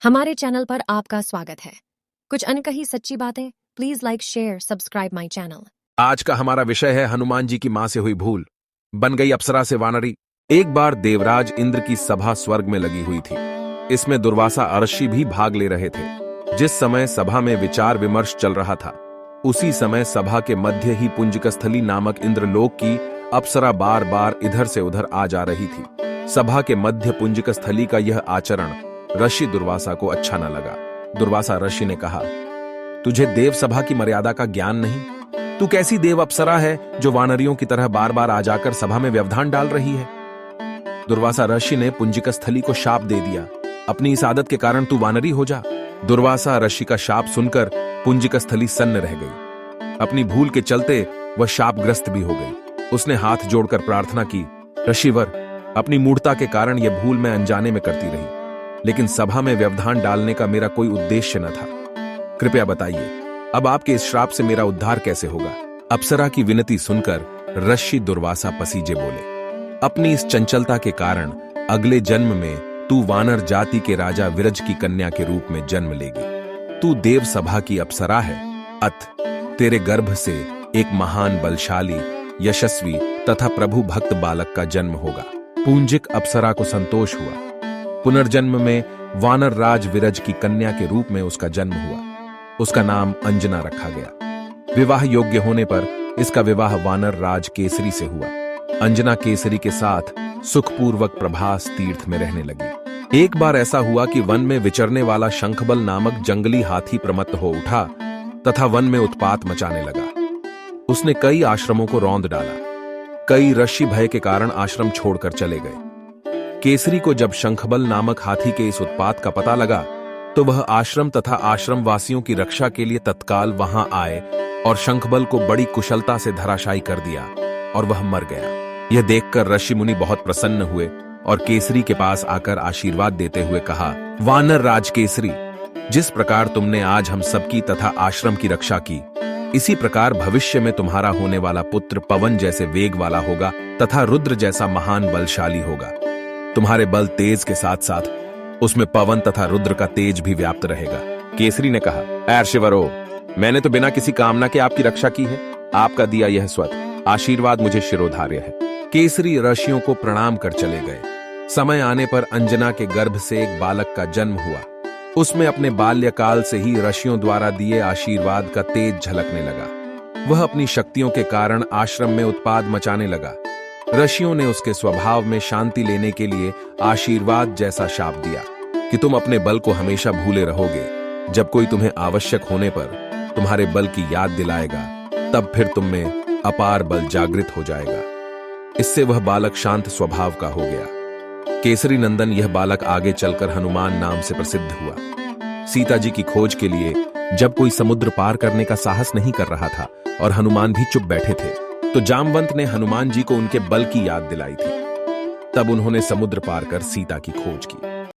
हमारे चैनल पर आपका स्वागत है। कुछ अनकही सच्ची बातें, please like share subscribe my channel. आज का हमारा विषय है हनुमान जी की मां से हुई भूल, बन गई अप्सरा से वानरी। एक बार देवराज इंद्र की सभा स्वर्ग में लगी हुई थी। इसमें दुर्वासा अर्षि भी भाग ले रहे थे। जिस समय सभा में विचार विमर्श चल रहा था, उसी समय सभा के मध्य ही पुंजकस्थली नामक इंद्रलोक की अप्सरा बार बार इधर से उधर आ जा रही थी। सभा के मध्य पुंजकस्थली का यह आचरण ऋषि दुर्वासा को अच्छा न लगा। दुर्वासा ऋषि ने कहा, तुझे देव सभा की मर्यादा का ज्ञान नहीं? तू कैसी देव अप्सरा है जो वानरियों की तरह बार बार आ जाकर सभा में व्यवधान डाल रही है? दुर्वासा ऋषि ने पुंजकस्थली को शाप दे दिया, अपनी इस आदत के कारण तू वानरी हो जा। दुर्वासा ऋषि का शाप सुनकर पुंजकस्थली सन्न रह गई। अपनी भूल के चलते वह शापग्रस्त भी हो गई। उसने हाथ जोड़कर प्रार्थना की, ऋषिवर, अपनी मूढ़ता के कारण यह भूल मैं अनजाने में करती रही, लेकिन सभा में व्यवधान डालने का मेरा कोई उद्देश्य न था। कृपया बताइए, अब आपके इस श्राप से मेरा उद्धार कैसे होगा? अप्सरा की विनती सुनकर ऋषि दुर्वासा पसीजे बोले, अपनी इस चंचलता के कारण अगले जन्म में तू वानर जाति के राजा विरज की कन्या के रूप में जन्म लेगी। तू देव सभा की अप्सरा है, अत तेरे गर्भ से एक महान बलशाली, यशस्वी तथा प्रभु भक्त बालक का जन्म होगा। पूंजिक अप्सरा को संतोष हुआ। पुनर्जन्म में वानर राज विरज की कन्या के रूप में उसका जन्म हुआ। उसका नाम अंजना रखा गया। विवाह योग्य होने पर इसका विवाह वानर राज केसरी से हुआ। अंजना केसरी के साथ सुखपूर्वक प्रभास तीर्थ में रहने लगी। एक बार ऐसा हुआ कि वन में विचरने वाला शंखबल नामक जंगली हाथी प्रमत्त हो उठा तथा वन में उत्पात मचाने लगा। उसने कई आश्रमों को रौंद डाला। कई ऋषि भय के कारण आश्रम छोड़कर चले गए। केसरी को जब शंखबल नामक हाथी के इस उत्पात का पता लगा तो वह आश्रम तथा आश्रम वासियों की रक्षा के लिए तत्काल वहां आए और शंखबल को बड़ी कुशलता से धराशायी कर दिया और वह मर गया। यह देखकर ऋषि मुनि बहुत प्रसन्न हुए और केसरी के पास आकर आशीर्वाद देते हुए कहा, वानर राज केसरी, जिस प्रकार तुमने आज हम सबकी तथा आश्रम की रक्षा की, इसी प्रकार भविष्य में तुम्हारा होने वाला पुत्र पवन जैसे वेग वाला होगा तथा रुद्र जैसा महान बलशाली होगा। तुम्हारे बल तेज के साथ साथ उसमें पवन तथा रुद्र का तेज भी व्याप्त रहेगा। केसरी ने कहा, ऋषिवरो, मैंने तो बिना किसी कामना के आपकी रक्षा की है। आपका दिया यह स्वत आशीर्वाद मुझे शिरोधार्य है। केसरी ऋषियों को प्रणाम कर चले गए। समय आने पर अंजना के गर्भ से एक बालक का जन्म हुआ। उसमें अपने बाल्यकाल से ही ऋषियों द्वारा दिए आशीर्वाद का तेज झलकने लगा। वह अपनी शक्तियों के कारण आश्रम में उत्पाद मचाने लगा। ऋषियों ने उसके स्वभाव में शांति लेने के लिए आशीर्वाद जैसा शाप दिया कि तुम अपने बल को हमेशा भूले रहोगे। जब कोई तुम्हें आवश्यक होने पर तुम्हारे बल की याद दिलाएगा, तब फिर तुम में अपार बल जागृत हो जाएगा। इससे वह बालक शांत स्वभाव का हो गया। केसरी नंदन यह बालक आगे चलकर हनुमान नाम से प्रसिद्ध हुआ। सीता जी की खोज के लिए जब कोई समुद्र पार करने का साहस नहीं कर रहा था और हनुमान भी चुप बैठे थे, तो जामवंत ने हनुमान जी को उनके बल की याद दिलाई थी। तब उन्होंने समुद्र पार कर सीता की खोज की।